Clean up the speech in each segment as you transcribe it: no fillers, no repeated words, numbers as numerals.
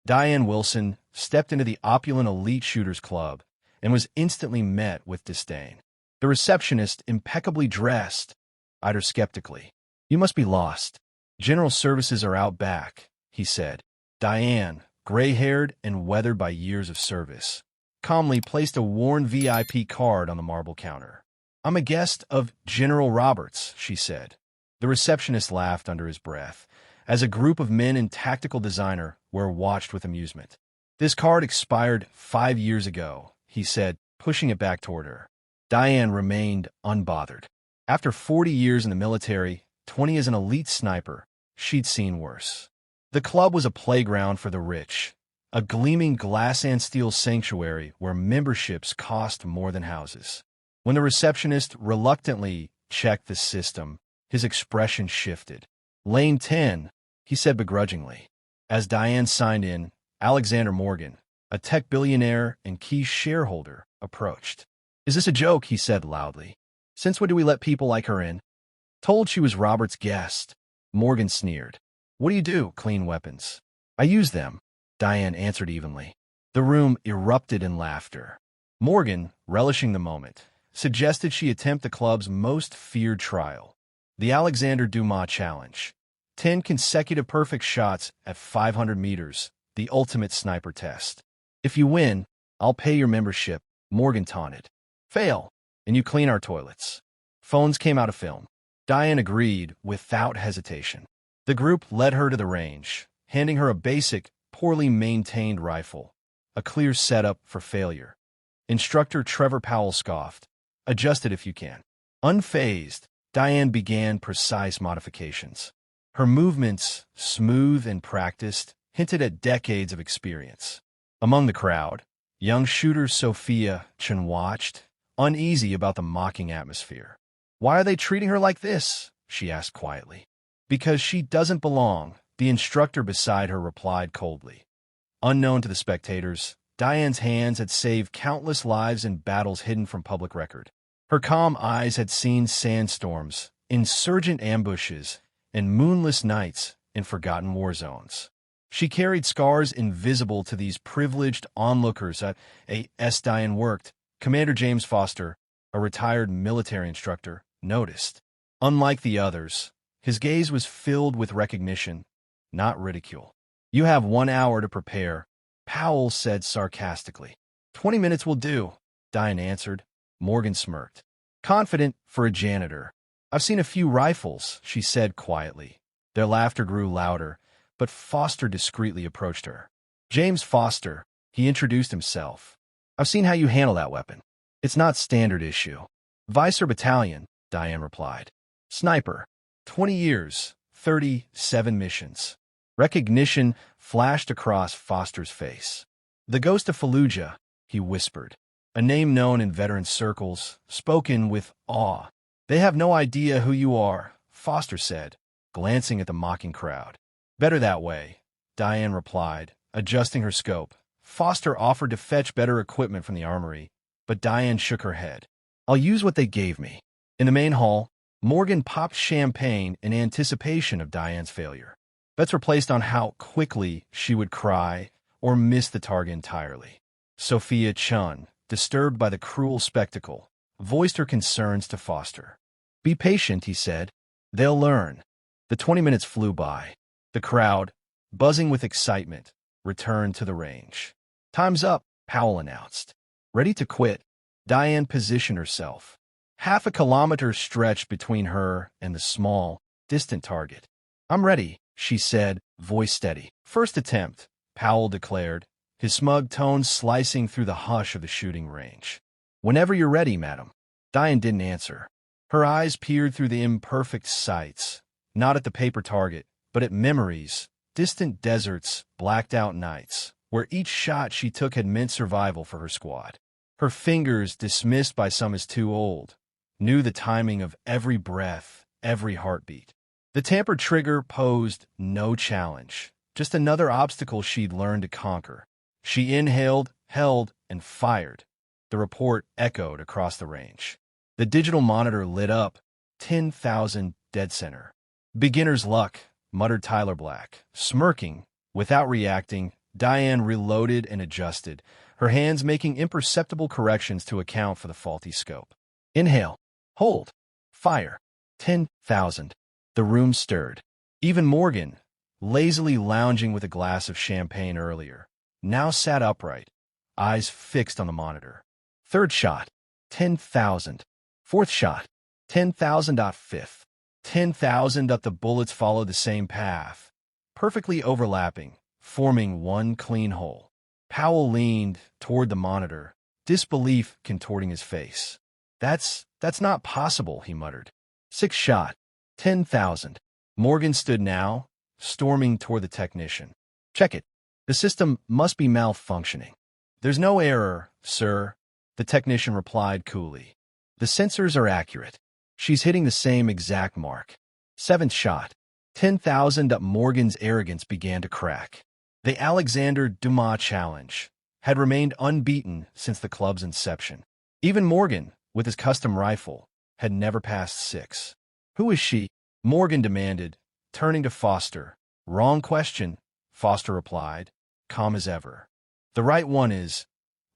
Diane Wilson stepped into the opulent elite shooters club and was instantly met with disdain. The receptionist, impeccably dressed, eyed her skeptically. "You must be lost. General services are out back," he said. Diane, gray-haired and weathered by years of service, calmly placed a worn VIP card on the marble counter. "I'm a guest of General Roberts," she said. The receptionist laughed under his breath, as a group of men in tactical designer were watched with amusement. "This card expired 5 years ago," he said, pushing it back toward her. Diane remained unbothered. After 40 years in the military, 20 as an elite sniper, she'd seen worse. The club was a playground for the rich, a gleaming glass and steel sanctuary where memberships cost more than houses. When the receptionist reluctantly checked the system, his expression shifted. "Lane 10, he said begrudgingly. As Diane signed in, Alexander Morgan, a tech billionaire and key shareholder, approached. "Is this a joke?" he said loudly. "Since when do we let people like her in?" "Told she was Robert's guest." Morgan sneered. "What do you do?" "Clean weapons." "I use them," Diane answered evenly. The room erupted in laughter. Morgan, relishing the moment, suggested she attempt the club's most feared trial, the Alexander Duma challenge. 10 consecutive perfect shots at 500 meters, the ultimate sniper test. "If you win, I'll pay your membership," Morgan taunted. "Fail, and you clean our toilets." Phones came out of film. Diane agreed without hesitation. The group led her to the range, handing her a basic, poorly maintained rifle, a clear setup for failure. Instructor Trevor Powell scoffed, "Adjust it if you can." Unfazed, Diane began precise modifications. Her movements, smooth and practiced, hinted at decades of experience. Among the crowd, young shooter Sophia Chen watched, uneasy about the mocking atmosphere. "Why are they treating her like this?" she asked quietly. "Because she doesn't belong," the instructor beside her replied coldly. Unknown to the spectators, Diane's hands had saved countless lives in battles hidden from public record. Her calm eyes had seen sandstorms, insurgent ambushes, and moonless nights in forgotten war zones. She carried scars invisible to these privileged onlookers at A.S. Diane worked. Commander James Foster, a retired military instructor, noticed. Unlike the others, his gaze was filled with recognition, not ridicule. "You have 1 hour to prepare," Powell said sarcastically. 20 minutes will do," Diane answered. Morgan smirked. "Confident for a janitor." "I've seen a few rifles," she said quietly. Their laughter grew louder, but Foster discreetly approached her. "James Foster," he introduced himself. "I've seen how you handle that weapon. It's not standard issue." "Vice or battalion," Diane replied. "Sniper. 20 years, 37 missions." Recognition flashed across Foster's face. "The Ghost of Fallujah," he whispered, a name known in veteran circles, spoken with awe. "They have no idea who you are," Foster said, glancing at the mocking crowd. "Better that way," Diane replied, adjusting her scope. Foster offered to fetch better equipment from the armory, but Diane shook her head. "I'll use what they gave me." In the main hall, Morgan popped champagne in anticipation of Diane's failure. Bets were placed on how quickly she would cry or miss the target entirely. Sophia Chun, disturbed by the cruel spectacle, voiced her concerns to Foster. "Be patient," he said. "They'll learn." The 20 minutes flew by. The crowd, buzzing with excitement, returned to the range. "Time's up," Powell announced. Ready to quit, Diane positioned herself. Half a kilometer stretched between her and the small, distant target. "I'm ready," she said, voice steady. "First attempt," Powell declared, his smug tones slicing through the hush of the shooting range. "Whenever you're ready, madam." Diane didn't answer. Her eyes peered through the imperfect sights, not at the paper target, but at memories, distant deserts, blacked-out nights, where each shot she took had meant survival for her squad. Her fingers, dismissed by some as too old, knew the timing of every breath, every heartbeat. The tampered trigger posed no challenge, just another obstacle she'd learned to conquer. She inhaled, held, and fired. The report echoed across the range. The digital monitor lit up, 10,000 dead center. "Beginner's luck," muttered Tyler Black, smirking, without reacting, Diane reloaded and adjusted, her hands making imperceptible corrections to account for the faulty scope. Inhale. Hold. Fire. 10,000. The room stirred. Even Morgan, lazily lounging with a glass of champagne earlier, now sat upright, eyes fixed on the monitor. Third shot. 10,000. Fourth shot. 10,000. Fifth. 10,000. The bullets followed the same path, perfectly overlapping, forming one clean hole. Powell leaned toward the monitor, disbelief contorting his face. That's not possible, he muttered. Sixth shot. 10,000. Morgan stood now, storming toward the technician. Check it. The system must be malfunctioning. There's no error, sir, the technician replied coolly. The sensors are accurate. She's hitting the same exact mark. Seventh shot. 10,000. Morgan's arrogance began to crack. The Alexander Duma challenge had remained unbeaten since the club's inception. Even Morgan, with his custom rifle, had never passed 6. Who is she? Morgan demanded, turning to Foster. Wrong question, Foster replied, calm as ever. The right one is,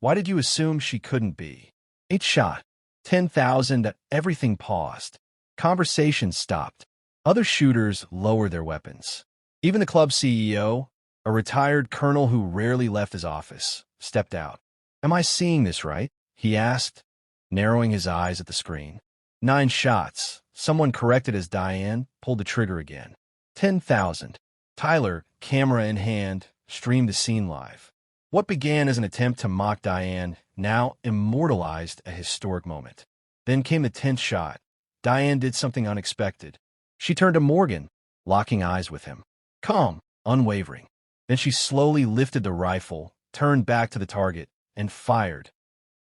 why did you assume she couldn't be? 8 shot. 10,000. Everything paused. Conversation stopped. Other shooters lowered their weapons. Even the club CEO, a retired colonel who rarely left his office, stepped out. Am I seeing this right? He asked, narrowing his eyes at the screen. 9 shots. Someone corrected as Diane pulled the trigger again. 10,000. Tyler, camera in hand, streamed the scene live. What began as an attempt to mock Diane now immortalized a historic moment. Then came the 10th shot. Diane did something unexpected. She turned to Morgan, locking eyes with him. Calm, unwavering. Then she slowly lifted the rifle, turned back to the target, and fired,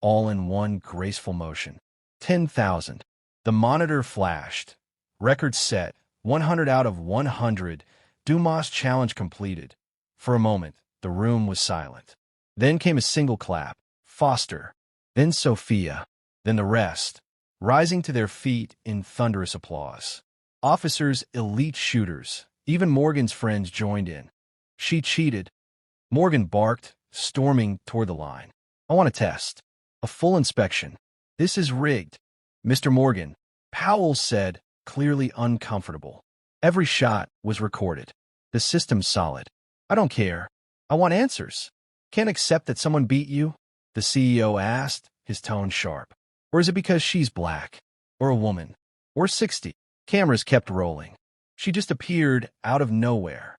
all in one graceful motion. 10,000. The monitor flashed. Record set. 100 out of 100. Dumas challenge completed. For a moment, the room was silent. Then came a single clap. Foster. Then Sophia. Then the rest, rising to their feet in thunderous applause. Officers, elite shooters, even Morgan's friends joined in. She cheated. Morgan barked, storming toward the line. I want a test. A full inspection. This is rigged. Mr. Morgan, Powell said, clearly uncomfortable. Every shot was recorded. The system's solid. I don't care. I want answers. Can't accept that someone beat you? The CEO asked, his tone sharp. Or is it because she's black? Or a woman? Or 60? Cameras kept rolling. She just appeared out of nowhere.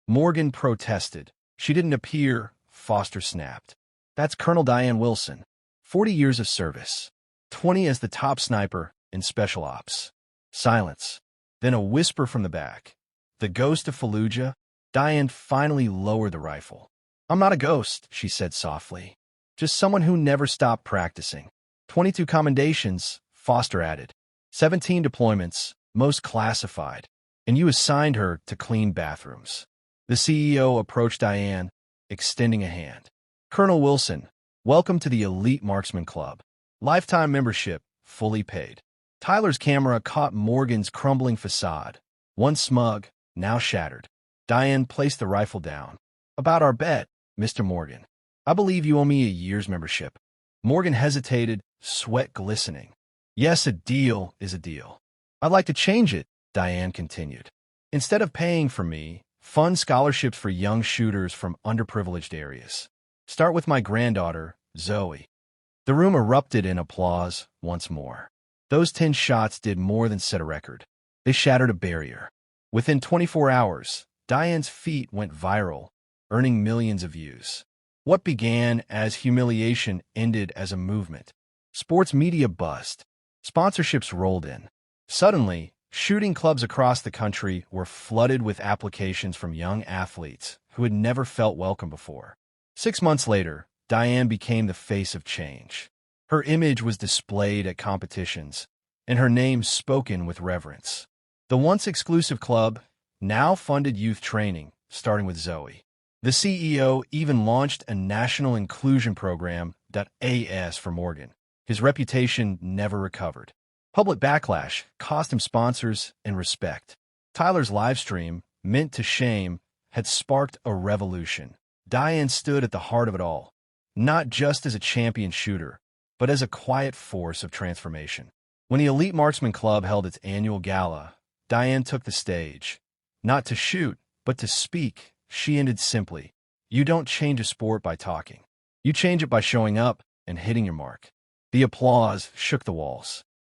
Morgan protested. She didn't appear, Foster snapped. That's Colonel Diane Wilson. 40 years of service. 20 as the top sniper in Special Ops. Silence. Then a whisper from the back. The ghost of Fallujah? Diane finally lowered the rifle. I'm not a ghost, she said softly. Just someone who never stopped practicing. 22 commendations, Foster added. 17 deployments, most classified. And you assigned her to clean bathrooms. The CEO approached Diane, extending a hand. Colonel Wilson, welcome to the Elite Marksman Club. Lifetime membership, fully paid. Tyler's camera caught Morgan's crumbling facade. Once smug, now shattered. Diane placed the rifle down. About our bet, Mr. Morgan. I believe you owe me a year's membership. Morgan hesitated, sweat glistening. Yes, a deal is a deal. I'd like to change it, Diane continued. Instead of paying for me, fund scholarships for young shooters from underprivileged areas. Start with my granddaughter, Zoe. The room erupted in applause once more. Those 10 shots did more than set a record. They shattered a barrier. Within 24 hours, Diane's feat went viral, earning millions of views. What began as humiliation ended as a movement. Sports media buzzed. Sponsorships rolled in. Suddenly, shooting clubs across the country were flooded with applications from young athletes who had never felt welcome before. 6 months later, Diane became the face of change. Her image was displayed at competitions, and her name spoken with reverence. The once exclusive club now funded youth training, starting with Zoe. The CEO even launched a national inclusion program, AS for Morgan. His reputation never recovered. Public backlash cost him sponsors and respect. Tyler's livestream, meant to shame, had sparked a revolution. Diane stood at the heart of it all, not just as a champion shooter, but as a quiet force of transformation. When the Elite Marksman Club held its annual gala, Diane took the stage. Not to shoot, but to speak. She ended simply, "You don't change a sport by talking. You change it by showing up and hitting your mark." The applause shook the walls.